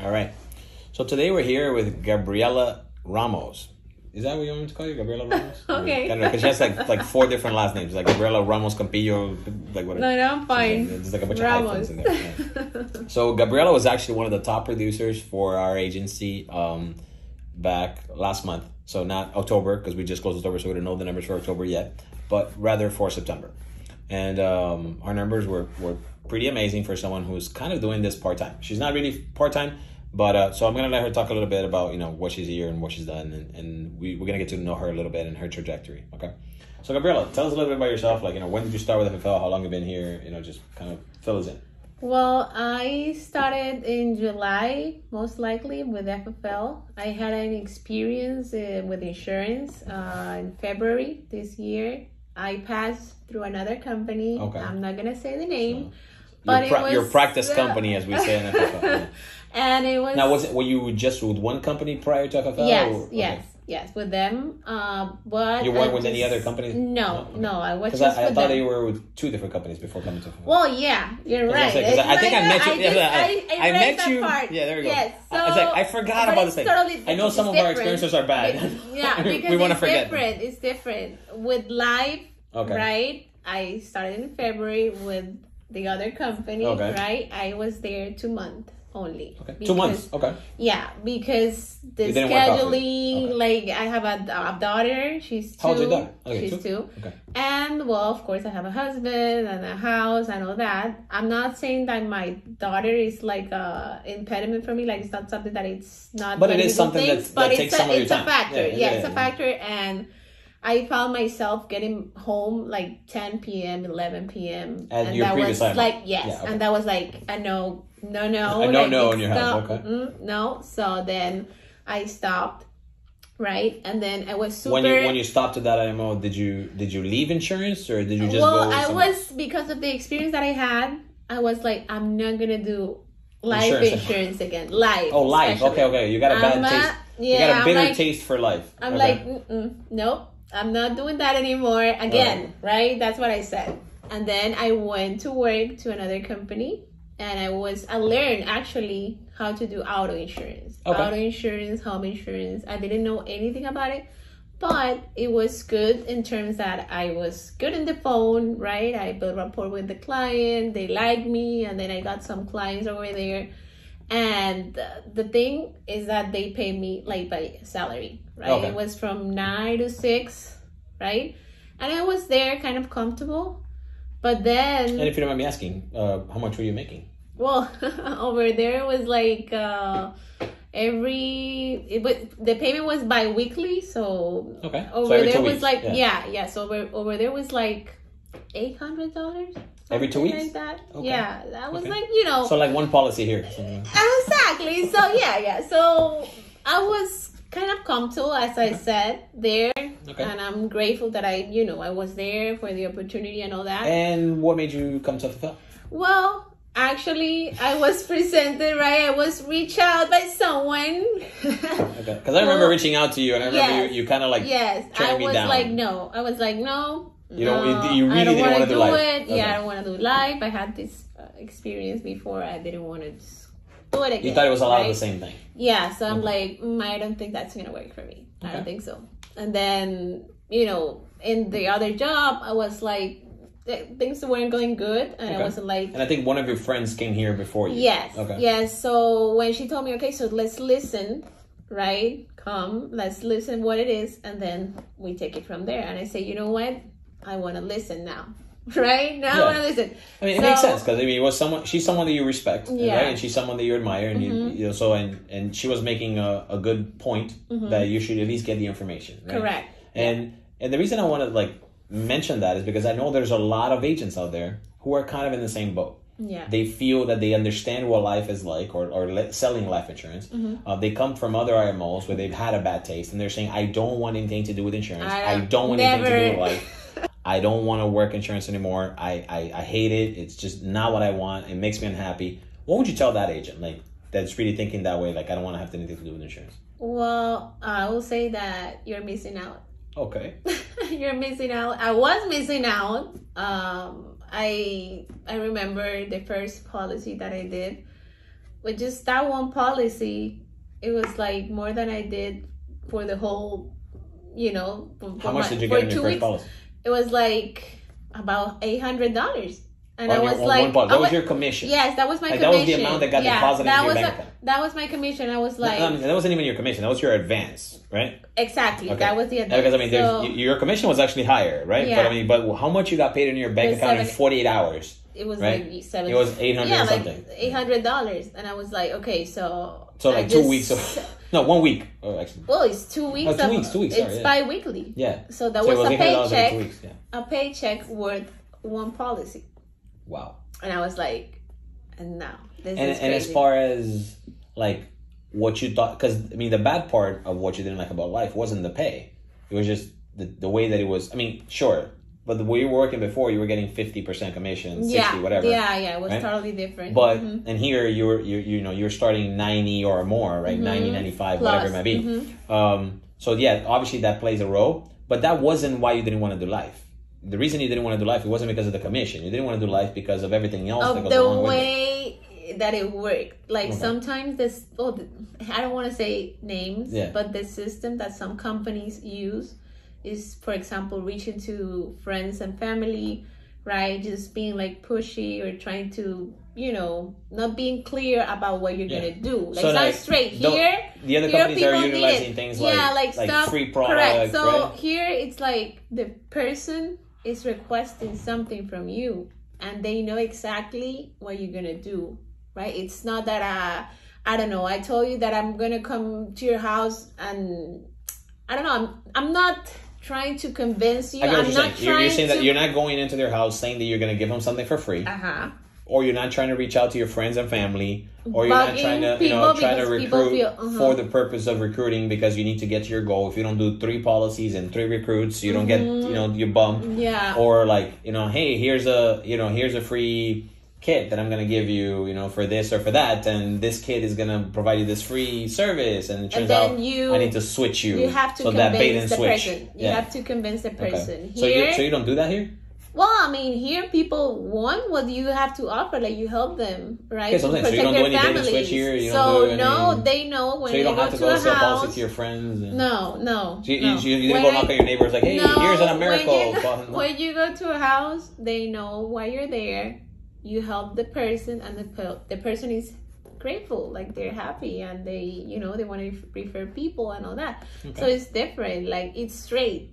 All right. So today we're here with Gabriela Ramos. Is that what you want me to call you, Gabriela Ramos? Okay. Because she has like four different last names, like Gabriela Ramos Campillo, like whatever. No, I'm fine. There's like a bunch Ramos. of hyphens in there. Yeah. So Gabriela was actually one of the top producers for our agency back last month. So not October, because we just closed October, so we don't know the numbers for October yet, but rather for September. And our numbers were pretty amazing for someone who's kind of doing this part-time. She's not really part-time, but so I'm going to let her talk a little bit about, what she's here and what she's done. And we're going to get to know her a little bit and her trajectory. Okay. So Gabriela, tell us a little bit about yourself. Like, when did you start with FFL? How long have you been here? Just kind of fill us in. Well, I started in July, most likely, with FFL. I had an experience with insurance in February this year. I passed through another company. Okay. I'm not going to say the name. But your practice company, as we say in FFL. Yeah. And it was... Now, were you just with one company prior to FFL? Yes, with them. But you weren't with any other companies? No, I was just with them. I thought you were with two different companies before coming to FFL. Well, yeah, you're right. I think I met you. I met you. Part. Yeah, there we go. Yes, so, I forgot about this thing. Totally, I know some of our experiences are bad. Yeah, because we want to forget. It's different. With Live, right? I started in February with the other company, right? I was there 2 months only. Okay. 2 months. Okay. Yeah, because the scheduling, like I have a daughter. She's 2. How old's your daughter? Okay, she's 2. Okay. And well, of course, I have a husband and a house and all that. I'm not saying that my daughter is like a impediment for me. Like it's not something that it's not. But it is something that takes some of your time. It's a factor. It's a factor. And I found myself getting home like 10 p.m., 11 p.m. And your previous was like, and that was like a no. A no in your house, okay. No. So then I stopped, right? And then I was super... When you stopped at that IMO, did you leave insurance or did you just go... because of the experience that I had, I was like, I'm not going to do life insurance again. Life. Oh, life. Especially. Okay. You got a bad taste. You got a bitter taste for life. I'm nope. I'm not doing that anymore again, right? That's what I said. And then I went to work to another company and I learned actually how to do auto insurance. Auto insurance, home insurance. I didn't know anything about it, but it was good in terms that I was good in the phone, right? I built rapport with the client. They liked me, and then I got some clients over there. And the thing is that they pay me like by salary, right? It was from 9 to 6, right? And I was there kind of comfortable. But then... And if you don't mind me asking, how much were you making? Well, over there it was like the payment was bi-weekly, so over there was like so over there was like $800 every 2 weeks, like that. Yeah, that was like so like one policy here. Exactly. So so I was kind of comfortable, as I said, there, and I'm grateful that I was there for the opportunity and all that. And what made you come to FFL? Well, actually, I was presented, right? I was reached out by someone. Because I remember reaching out to you, and I remember you kind of like turned me down. I was like, no. You really didn't want to do live. Yeah, I don't want to do live. I had this experience before. I didn't want to do it again. You thought it was a lot of the same thing. Yeah, so I'm like, I don't think that's going to work for me. I don't think so. And then, in the other job, I was like, things weren't going good, and I wasn't like... And I think one of your friends came here before you. Yes. Yes, so when she told me, so let's listen, right? Let's listen what it is, and then we take it from there. And I say, you know what? I want to listen now. Right? Now I want to listen. I mean, it makes sense, because it was she's someone that you respect, right? And she's someone that you admire, and and she was making a good point that you should at least get the information, right? Correct. And the reason I want to mention that is because I know there's a lot of agents out there who are kind of in the same boat. Yeah. They feel that they understand what life is like, or selling life insurance. They come from other IMOs where they've had a bad taste, and they're saying, I don't want anything to do with insurance. I don't want anything to do with life. I don't want to work insurance anymore. I hate it. It's just not what I want. It makes me unhappy. What would you tell that agent that's really thinking that way? I don't want to have anything to do with insurance. Well, I will say that you're missing out. Okay. You're missing out. I was missing out. I remember the first policy that I did with just that one policy, it was like more than I did for the whole, How much did you get in your first policy? It was like about $800. And I was like, that was your commission. Yes, that was my commission. That was the amount that got deposited into your bank account. That was my commission. I was like, no, that wasn't even your commission. That was your advance, right? Exactly. Okay. That was the advance. Because your commission was actually higher, right? Yeah. But how much you got paid in your bank account in 48 hours? It was right? like 7. It was $800 something. $800, and I was like, okay, so like 2 weeks. 1 week. Oh, actually. Well, it's 2 weeks. 2 weeks. 2 weeks. It's bi-weekly. Yeah. So that was a paycheck. A paycheck worth one policy. Wow. And I was like, and now this is crazy. And as far as like what you thought, because I mean, the bad part of what you didn't like about life wasn't the pay. It was just the way that it was. I mean, sure, but the way you were working before, you were getting 50% commission, 60, whatever. Yeah, it was totally different. But and here you're starting 90 or more, right? 90, 95, plus, whatever it might be. So yeah, obviously that plays a role, but that wasn't why you didn't want to do life. The reason you didn't want to do life, it wasn't because of the commission. You didn't want to do life because of everything else that goes along with it. The way that it worked. Like sometimes I don't want to say names, but the system that some companies use is, for example, reaching to friends and family, right? Just being like pushy or trying to, not being clear about what you're going to do. Like, so, not straight. Here, the other companies are utilizing things like stuff, free products. Correct. So right? here it's like the person is requesting something from you and they know exactly what you're gonna do, right? It's not that I don't know, I told you that I'm gonna come to your house and I don't know, I'm not trying to convince you. I'm not you're saying that you're not going into their house saying that you're gonna give them something for free. Or you're not trying to reach out to your friends and family, or you're not trying to recruit for the purpose of recruiting because you need to get to your goal. If you don't do 3 policies and 3 recruits, you don't get, your bump. Yeah. Or like, hey, here's a free kit that I'm going to give you, for this or for that. And this kit is going to provide you this free service. And it turns out I need to switch you. You have to convince the person. You have to convince the person. Okay. So you don't do that here? Well, I mean, here people want what you have to offer. Like, you help them, right? Okay, so you don't do any bait and switch here? You don't do any... no, they know when you go to a house. So you don't have to go sell policy to your friends? And... No. So you didn't go knock on your neighbors like, hey, here's a miracle. When you go to a house, they know why you're there. You help the person, and the person is grateful. Like, they're happy, and they, they want to refer people and all that. Okay. So it's different. Like, it's straight.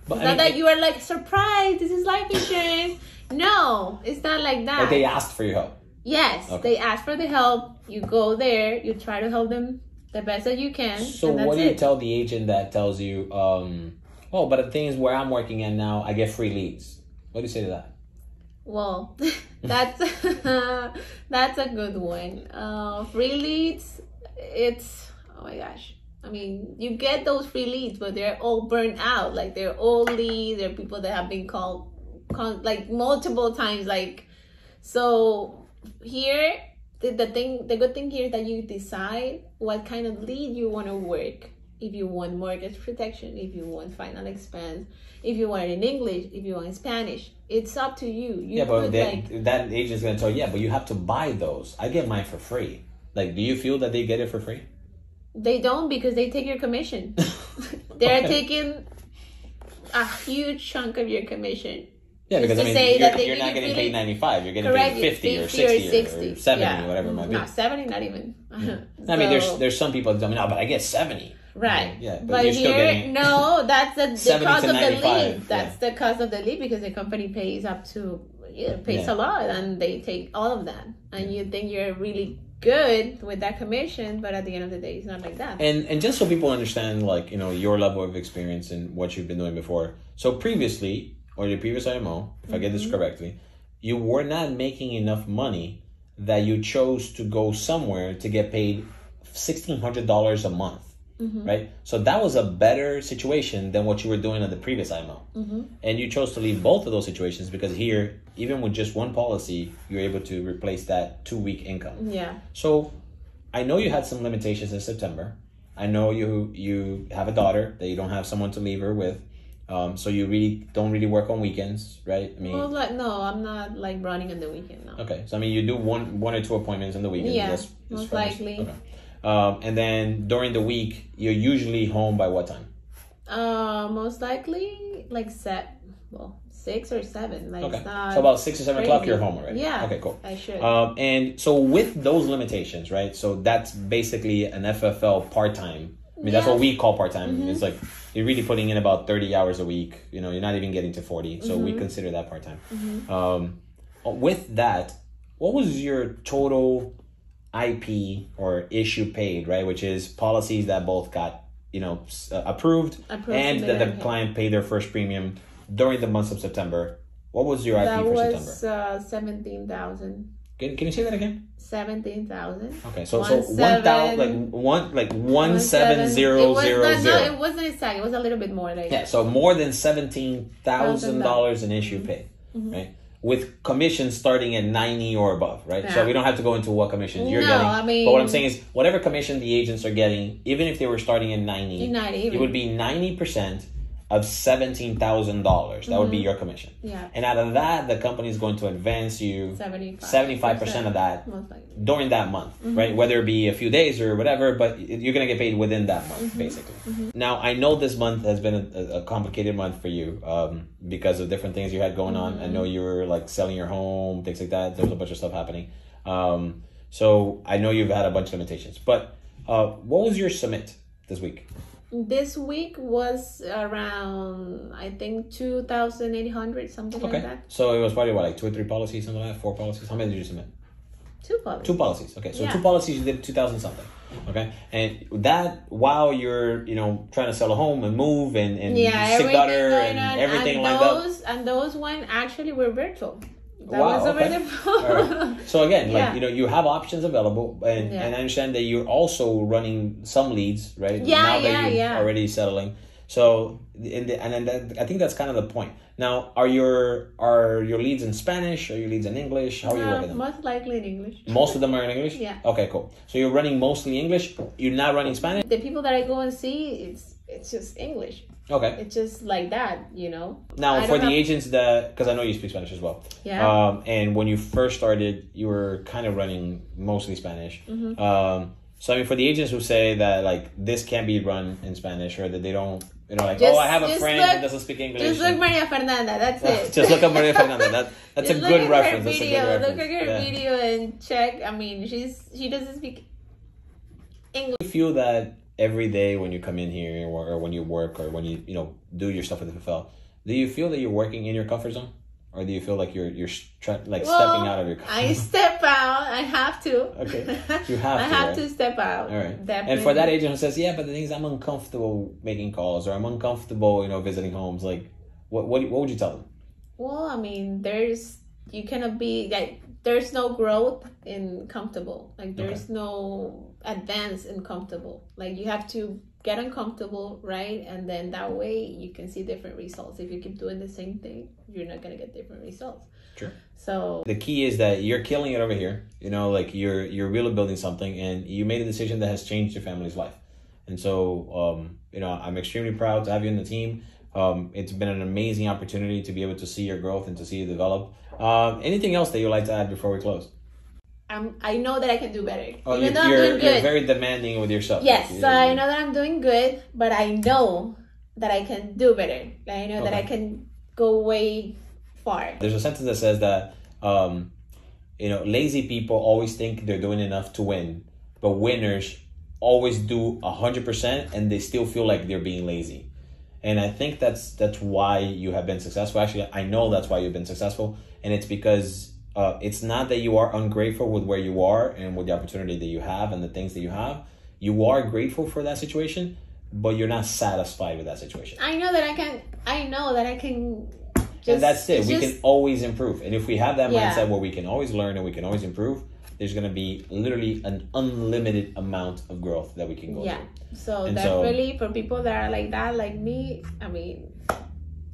But, it's not that you are like, surprise, this is life insurance. No, it's not like that. Like, they asked for your help. Yes, they asked for the help. You go there, you try to help them the best that you can. So what do you tell the agent that tells you, but the thing is, where I'm working at now, I get free leads? What do you say to that? Well, that's a good one. Free leads, it's, oh my gosh. I mean, you get those free leads, but they're all burnt out. Like, they're old leads. They're people that have been called like multiple times. Like, so here, the good thing here is that you decide what kind of lead you want to work. If you want mortgage protection, if you want final expense, if you want it in English, if you want in Spanish, it's up to you. But that agent's going to tell you, but you have to buy those. I get mine for free. Like, do you feel that they get it for free? They don't, because they take your commission. They're taking a huge chunk of your commission. Yeah, because you're not getting paid 95. You're getting paid 50 or 60 or 70 or whatever it might be. No, 70, not even. I mean, there's some people that tell me, no, but I get 70. Right. Yeah, but you're still getting that's the cost of the lead. That's the cost of the lead, because the company pays up to pays a lot, and they take all of that. And you think you're really good with that commission, but at the end of the day, it's not like that. And just so people understand, like, your level of experience and what you've been doing before. So previously, or your previous IMO, if I get this correctly, you were not making enough money that you chose to go somewhere to get paid $1,600 a month. Right? So that was a better situation than what you were doing at the previous IMO. And you chose to leave both of those situations because here, even with just one policy, you're able to replace that 2-week income. Yeah. So I know you had some limitations in September. I know you have a daughter that you don't have someone to leave her with. So you really don't really work on weekends, right? I mean, Well, like, no, I'm not like running on the weekend. No. okay. So I mean, you do one or two appointments on the weekend. Yeah, that's most fair. likely. Okay. And then during the week, you're usually home by what time? Most likely like 6 or 7. Like, Okay. it's not So about 6 or 7 o'clock, crazy. you're home already. Yeah. Okay, cool. I should. And so with those limitations, right? So that's basically an FFL part-time. I mean, that's what we call part-time. It's like you're really putting in about 30 hours a week. You know, you're not even getting to 40. So we consider that part-time. With that, what was your total IP or issue paid, right? Which is policies that both got, approved and that the client paid their first premium during the month of September. What was your IP for September? That was 17,000. Can you say that again? 17,000. Okay, so 1,000 1,700. It wasn't exact. It was a little bit more. Like, yeah, so more than $17,000 in issue paid, right? With commissions starting at 90 or above, right? Yeah. So we don't have to go into what commissions you're getting. I mean, but what I'm saying is, whatever commission the agents are getting, even if they were starting at 90, it would be 90% of $17,000. That would be your commission. Yeah. And out of that, the company is going to advance you 75% of that during that month, right? Whether it be a few days or whatever, but you're going to get paid within that month, basically. Now, I know this month has been a complicated month for you because of different things you had going on. I know you were like selling your home, things like that. There was a bunch of stuff happening. So I know you've had a bunch of limitations. But what was your submit this week? This week was around, I think, 2,800, something like that. So it was probably what, like 2 or 3 policies, something like that? 4 policies? How many did you submit? 2 policies. 2 policies. Okay, so 2 policies, you did 2,000 something. Okay, and that while you're trying to sell a home and move and sick daughter and everything like that. And those one actually were virtual. That was over the phone. Right. So again, you have options available, and I understand that you're also running some leads, right? Now that you're already settling. So I think that's kind of the point. Now, are your leads in Spanish? Are your leads in English? How are you working them? Most likely in English. Most of them are in English? Yeah. Okay, cool. So you're running mostly English. You're not running Spanish. The people that I go and see, it's just English. Okay. It's just like that, Now, for the agents because I know you speak Spanish as well. Yeah. And when you first started, you were kind of running mostly Spanish. So, I mean, for the agents who say that, like, this can't be run in Spanish or that they don't, I have a friend who doesn't speak English. Just look Maria Fernanda, that's it. Just look up Maria Fernanda. That's a good reference. That's a good reference. Look at her video and check. I mean, she doesn't speak English. Do you feel that every day when you come in here or when you work or when you do your stuff with the FFL, do you feel that you're working in your comfort zone, or do you feel like you're stepping out of your comfort zone? I step out. I have to. Okay, you have. I have to step out. All right. Definitely. And for that agent who says, "Yeah, but the thing is, I'm uncomfortable making calls, or I'm uncomfortable, visiting homes," like, what would you tell them? Well, I mean, you cannot be like. There's no growth in comfortable. Like, there's no advance in comfortable. Like, you have to get uncomfortable, right? And then that way you can see different results. If you keep doing the same thing, you're not going to get different results. Sure. So the key is that you're killing it over here. Like you're really building something, and you made a decision that has changed your family's life. And so, I'm extremely proud to have you in the team. It's been an amazing opportunity to be able to see your growth and to see you develop. Anything else that you'd like to add before we close? I know that I can do better. Oh, you're very demanding with yourself. Yes, I know that I'm doing good, but I know that I can do better. I know that I can go way far. There's a sentence that says that, lazy people always think they're doing enough to win, but winners always do 100% and they still feel like they're being lazy. And I think that's why you have been successful. Actually, I know that's why you've been successful. And it's because it's not that you are ungrateful with where you are and with the opportunity that you have and the things that you have. You are grateful for that situation, but you're not satisfied with that situation. I know that I can just, and that's it. We can always improve. And if we have that mindset where we can always learn and we can always improve, there's going to be literally an unlimited amount of growth that we can go through. So definitely for people that are like that, like me, I mean,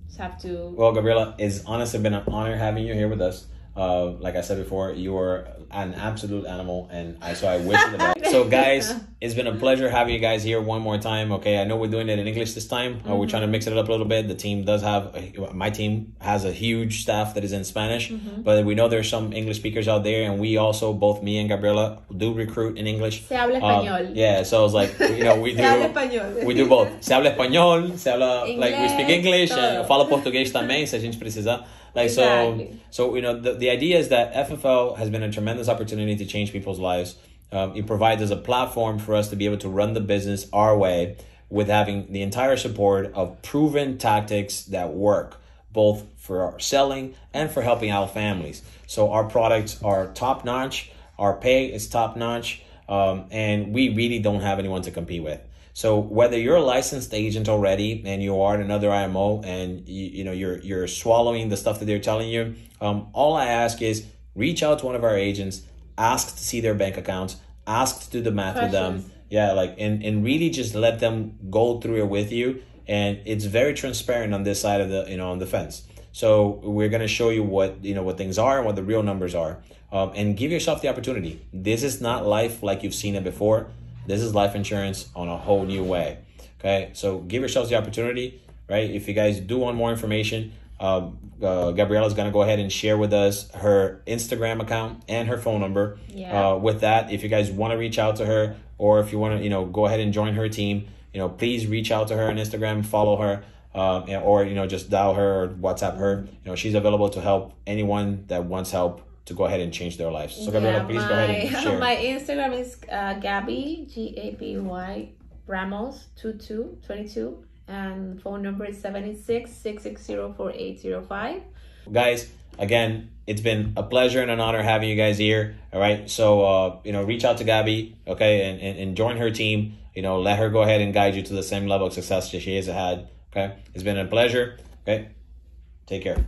just have to... Well, Gabriela, it's honestly been an honor having you here with us. Like I said before, you are an absolute animal, and I wish you the best. So guys, it's been a pleasure having you guys here one more time. Okay, I know we're doing it in English this time. We're trying to mix it up a little bit. The team does have, my team has a huge staff that is in Spanish, but we know there's some English speakers out there, and we also, both me and Gabriela, do recruit in English. Se habla español. Yeah, so it's like, we do we do both. Se habla español, se habla, English, like we speak English, and fala português também, se a gente precisar. Like, exactly. So the idea is that FFL has been a tremendous opportunity to change people's lives. It provides us a platform for us to be able to run the business our way with having the entire support of proven tactics that work, both for our selling and for helping out families. So our products are top notch, our pay is top notch, and we really don't have anyone to compete with. So whether you're a licensed agent already and you are another IMO and you're swallowing the stuff that they're telling you, all I ask is reach out to one of our agents, ask to see their bank accounts, ask to do the math with them. Yeah, like and really just let them go through it with you. And it's very transparent on this side of the on the fence. So we're gonna show you what what things are and what the real numbers are, and give yourself the opportunity. This is not life like you've seen it before. This is life insurance on a whole new way. Okay, so give yourselves the opportunity, right? If you guys do want more information, Gabriela is going to go ahead and share with us her Instagram account and her phone number. Yeah. With that, if you guys want to reach out to her, or if you want to, go ahead and join her team, please reach out to her on Instagram, follow her, or just dial her or WhatsApp her. She's available to help anyone that wants help to go ahead and change their lives. So Gabriela, please go ahead and share. My Instagram is Gabby, Gaby Ramos 2222, and phone number is 786-660-4805. Guys, again, it's been a pleasure and an honor having you guys here. All right, so reach out to Gabby, okay, and join her team. Let her go ahead and guide you to the same level of success that she has had. Okay, it's been a pleasure. Okay, take care.